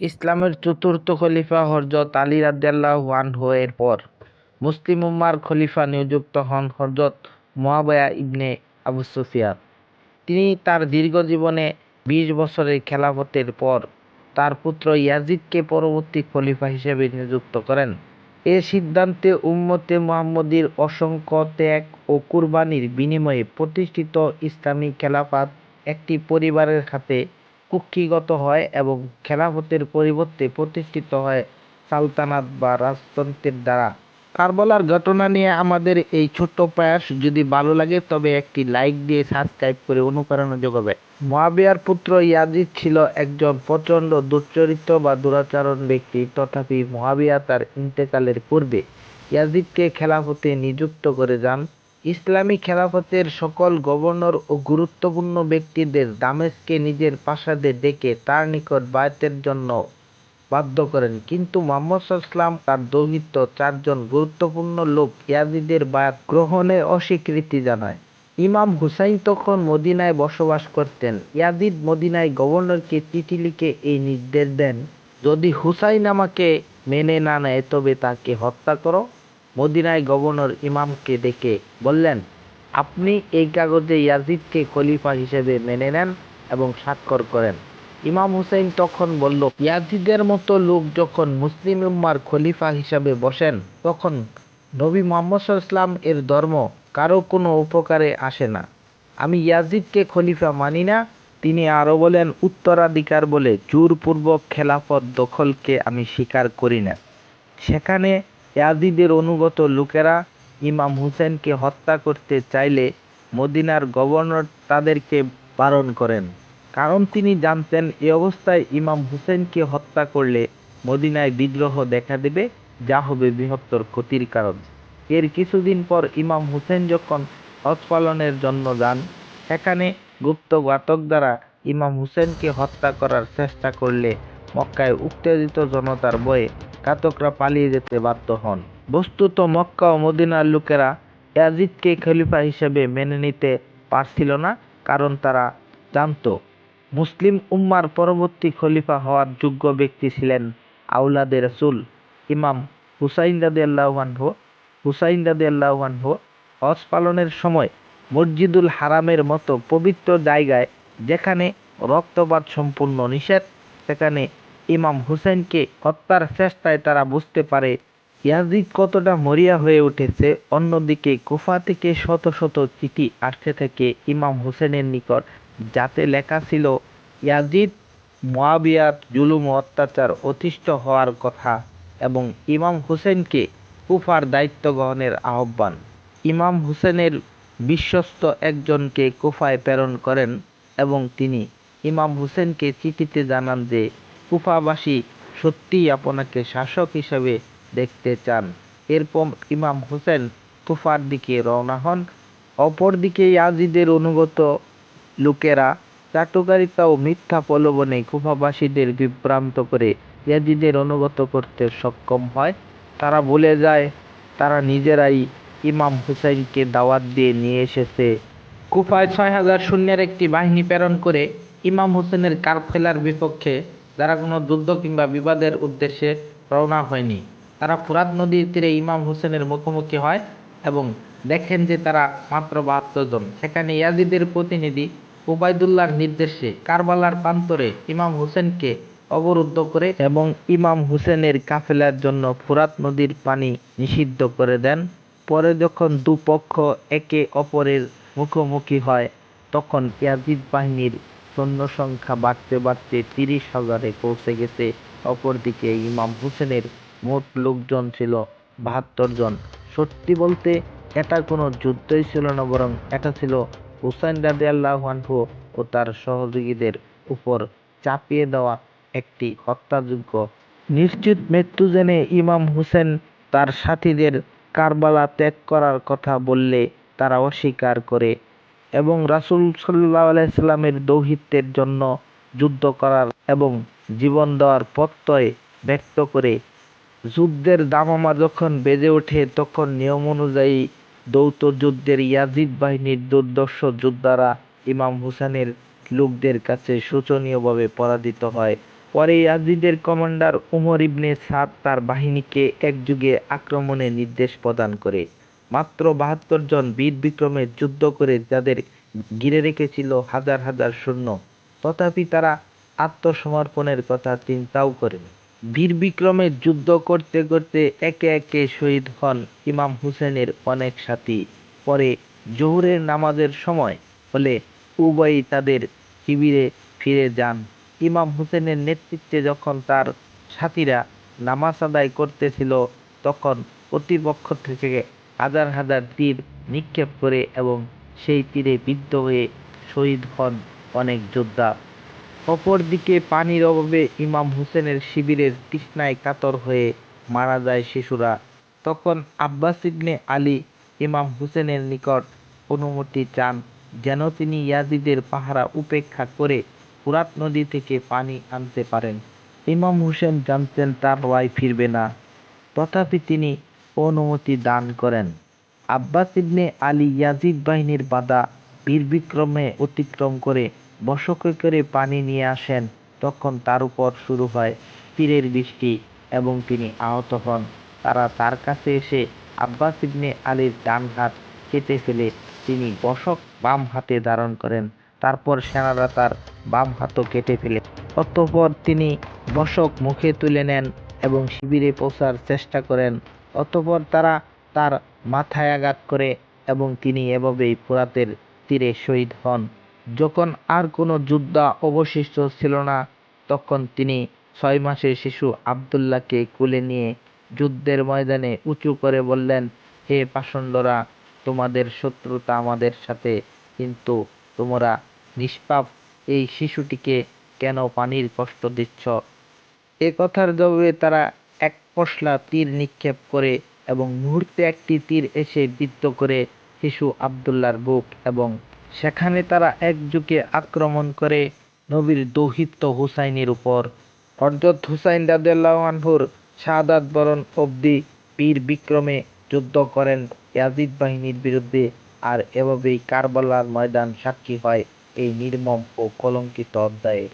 ইসলামের চতুর্থ খলিফা হযরত আলী রাদিয়াল্লাহু আনহু এর পর মুসলিম উম্মাহর খলিফা নিযুক্ত হন হযরত মুয়াবিয়া ইবনে আবু সুফিয়ান। তিনি তার দীর্ঘ জীবনে ২০ বছরের খেলাফতের পর তার পুত্র ইয়াজিদকে পরবর্তী খলিফা হিসেবে নিযুক্ত করেন। এ সিদ্ধান্তে উম্মতে মুহাম্মদীর অসংখ্য ত্যাগ ও কুরবানির বিনিময়ে প্রতিষ্ঠিত ইসলামী খেলাফত একটি পরিবারের হাতে কুক্ষিগত হয় এবং খেলাফতের পরিবর্তে প্রতিষ্ঠিত হয় সালতানাত বা রাজতন্ত্রের দ্বারা। কারবালার ঘটনা নিয়ে আমাদের এই ছোট্ট প্রয়াস যদি ভালো লাগে তবে একটি লাইক দিয়ে সাবস্ক্রাইব করে অনুপ্রেরণা যোগাবে। মুয়াবিয়ার পুত্র ইয়াজিদ ছিল একজন প্রচণ্ড দুশ্চরিত্র বা দুরাচরণ ব্যক্তি, তথাপি মুয়াবিয়া তার ইন্তেকালের পূর্বে ইয়াজিদকে খেলাফতে নিযুক্ত করে যান। ইসলামী খেলাফতের সকল গভর্নর ও গুরুত্বপূর্ণ ব্যক্তিদের দামেস্কে নিজের প্রাসাদে ডেকে তার নিকট বায়তের জন্য বাধ্য করেন, কিন্তু মুহাম্মদ সাল্লাল্লাহু তার দৌহিত্র ৪ জন গুরুত্বপূর্ণ লোক ইয়াজিদের বায়াত গ্রহণে অস্বীকৃতি জানায়। ইমাম হুসাইন তখন মদিনায় বসবাস করতেন। ইয়াজিদ মদিনায় গভর্নরকে চিঠি লিখে এই নির্দেশ দেন, যদি হুসাইন আমাকে মেনে না নেয় তবে তাকে হত্যা করো। মদিনায় গভর্নর ইমামকে ডেকে বললেন, আপনি এই কাগজে ইয়াজিদকে খলিফা হিসেবে মেনে নেন এবং স্বাক্ষর করেন। ইমাম হুসাইন তখন বলল, ইয়াজিদের মতো লোক যখন মুসলিম উম্মার খলিফা হিসাবে বসেন তখন নবী মুহাম্মদ সাল্লাল্লাহু এর ধর্ম কারো কোনো উপকারে আসে না। আমি ইয়াজিদকে খলিফা মানি না। তিনি আরও বলেন, উত্তরাধিকার বলে জোরপূর্বক খেলাফত দখলকে আমি স্বীকার করি না। সেখানে ইয়াজিদের অনুগত লোকেরা ইমাম হুসেনকে হত্যা করতে চাইলে মদিনার গভর্নর তাদেরকে বারণ করেন, কারণ তিনি জানতেন এ অবস্থায় ইমাম হুসেনকে হত্যা করলে মদিনায় বিদ্রোহ দেখা দেবে, যা হবে বৃহত্তর ক্ষতির কারণ। এর কিছুদিন পর ইমাম হুসেন যখন হজ পালনের জন্য যান, সেখানে গুপ্ত ঘাতক দ্বারা ইমাম হুসেনকে হত্যা করার চেষ্টা করলে মক্কায় উত্তেজিত জনতার ভয়ে ঘাতকরা পালিয়ে যেতে বাধ্য হন। বস্তুত মক্কা ও মদিনার লোকেরা ইয়াজিদকে খলিফা হিসেবে মেনে নিতে পারছিল না, কারণ তারা জানত মুসলিম উম্মার পরবর্তী খলিফা হওয়ার যোগ্য ব্যক্তি ছিলেন আওলাদে রাসূল ইমাম হুসাইন রাদিয়াল্লাহু আনহু। হুসাইন রাদিয়াল্লাহু আনহু হজ পালনের সময় মসজিদুল হারামের মতো পবিত্র জায়গায়, যেখানে রক্তপাত সম্পূর্ণ নিষেধ, সেখানে ইমাম হুসেনকে হত্যার চেষ্টায় তারা বুঝতে পারে ইয়াজিদ কতটা মরিয়া হয়ে উঠেছে। অন্যদিকে কুফা থেকে শত শত চিঠি আসতে থাকে ইমাম হুসেনের নিকট, যাতে লেখা ছিল ইয়াজিদ মুয়াবিয়ার জুলুম ও অত্যাচার অতিষ্ঠ হওয়ার কথা এবং ইমাম হুসেনকে কুফার দায়িত্ব গ্রহণের আহ্বান। ইমাম হুসেনের বিশ্বস্ত একজনকে কুফায় প্রেরণ করেন এবং তিনি ইমাম হুসেনকে চিঠিতে জানান যে কুফাবাসী সত্যিই আপনাকে শাসক হিসেবে দেখতে চান। এরপর ইমাম হুসেন কুফার দিকে রওনা হন। অপরদিকে ইয়াজিদের অনুগত লোকেরা চাটুকারিতা ও মিথ্যা প্রলোভনে কুফাবাসীদের বিভ্রান্ত করে ইয়াজিদের অনুগত করতে সক্ষম হয়। তারা বলে যায় তারা নিজেরাই ইমাম হুসাইনকে দাওয়াত দিয়ে নিয়ে এসেছে। কুফায় ৬,০০০ সৈন্যের একটি বাহিনী প্রেরণ করে ইমাম হুসেনের কাফেলার বিপক্ষে, যারা কোনো যুদ্ধ কিংবা বিবাদের উদ্দেশ্যে রওনা হয়নি। তারা ফুরাত নদীর তীরে ইমাম হুসেনের মুখোমুখি হয় এবং দেখেন যে তারা মাত্র ৭২ জন। সেখানে ইয়াজিদের প্রতিনিধি উবাইদুল্লাহর নির্দেশে কারবালার প্রান্তরে ইমাম হুসেনকে অবরুদ্ধ করে এবং ইমাম হুসেনের কাফেলার জন্য ফুরাত নদীর পানি নিষিদ্ধ করে দেন। পরে যখন দুপক্ষ একে অপরের মুখোমুখি হয়, তখন ইয়াজিদ বাহিনীর সৈন্য সংখ্যা বাড়তে বাড়তে ৩০,০০০-এ পৌঁছে গেছে। অপরদিকে ইমাম হুসেনের মোট লোকজন ছিল ৭২ জন। সত্যি বলতে এটা কোনো যুদ্ধই ছিল না, বরং এটা ছিল হুসাইন রাদিয়াল্লাহু আনহু ও তার সহযোগীদের উপর চাপিয়ে দেওয়া একটি হত্যাযজ্ঞ। নিশ্চিত মৃত্যু জেনে ইমাম হুসেন তার সাথীদের কারবালা ত্যাগ করার কথা বললে তারা অস্বীকার করে এবং রাসূল সাল্লাল্লাহু আলাইহি সাল্লামের দৌহিত্রের জন্য যুদ্ধ করার এবং জীবন দেওয়ার প্রত্যয় ব্যক্ত করে। যুদ্ধের দামামা যখন বেজে ওঠে, তখন নিয়ম অনুযায়ী দ্বৈত যুদ্ধের ইয়াজিদ বাহিনীর দুর্ধর্ষ যোদ্ধারা ইমাম হুসেনের লোকদের কাছে শোচনীয়ভাবে পরাজিত হয়। পরে ইয়াজিদের কমান্ডার উমর ইবনে সাদ তার বাহিনীকে একযোগে আক্রমণের নির্দেশ প্রদান করে। মাত্র ৭২ জন বীর বিক্রমে যুদ্ধ করে যাদের ঘিরে রেখেছিল হাজার হাজার সৈন্য, তথাপি তারা আত্মসমর্পণের কথা চিন্তাও করেনি। বীর বিক্রমে যুদ্ধ করতে করতে একে একে শহীদ হন ইমাম হুসেনের অনেক সাথী। পরে জোহরের নামাজের সময় হলে উভয়ই তাদের শিবিরে ফিরে যান। ইমাম হুসেনের নেতৃত্বে যখন তার সাথীরা নামাজ আদায় করতেছিল, তখন প্রতিপক্ষ থেকে হাজার হাজার তীর নিক্ষেপ করে এবং সেই তীরে বিদ্ধ হয়ে শহীদ হন অনেক যোদ্ধা। অপরদিকে পানির অভাবে ইমাম হুসেনের শিবিরের তৃষ্ণায় কাতর হয়ে মারা যায় শিশুরা। তখন আব্বাস ইবনে আলী ইমাম হুসেনের নিকট অনুমতি চান যেন তিনি ইয়াজিদের পাহারা উপেক্ষা করে ফুরাত নদী থেকে পানি আনতে পারেন। ইমাম হুসেন জানতেন তার ভাই ফিরবে না, তথাপি তিনি অনুমতি দান করেন। আব্বাস ইবনে আলী ইয়াজিদ বাহিনীর বাধা বীরবিক্রমে অতিক্রম করে বশকে করে পানি নিয়ে আসেন। তখন তার উপর শুরু হয় তীরের বৃষ্টি এবং তিনি আহত হন। তারা তার কাছে এসে আব্বাস ইবনে আলীর ডান হাত কেটে ফেলে তিনি বশক বাম হাতে ধারণ করেন। তারপর সেনারা তার বাম হাতও কেটে ফেলে। অতঃপর তিনি বশক মুখে তুলে নেন এবং শিবিরে পৌঁছার চেষ্টা করেন। অতঃপর তারা তার মাথায় আঘাত করে এবং তিনি এভাবেই ফুরাতের তীরে শহীদ হন। যখন আর কোনো যোদ্ধা অবশিষ্ট ছিল না, তখন তিনি ৬ মাসের শিশু আবদুল্লাহকে কোলে নিয়ে যুদ্ধের ময়দানে উঁচু করে বললেন, হে পাষণ্ডরা, তোমাদের শত্রুতা আমাদের সাথে, কিন্তু তোমরা নিষ্পাপ এই শিশুটিকে কেন পানির কষ্ট দিচ্ছ? এ কথার জবাবে তারা এক পশলা তীর নিক্ষেপ করে এবং মুহূর্তে একটি তীর এসে বিদ্ধ করে শিশু আবদুল্লাহর বুক, এবং সেখানে তারা একযোগে আক্রমণ করে নবীর দৌহিত্র হুসাইনের উপর। হযরত হুসাইন রাদিয়াল্লাহু আনহুর শাহাদাত বরণ অবধি বীর বিক্রমে যুদ্ধ করেন ইয়াজিদ বাহিনীর বিরুদ্ধে। আর এভাবেই কারবালার ময়দান সাক্ষী হয় এই নির্মম ও কলঙ্কিত অধ্যায়ের।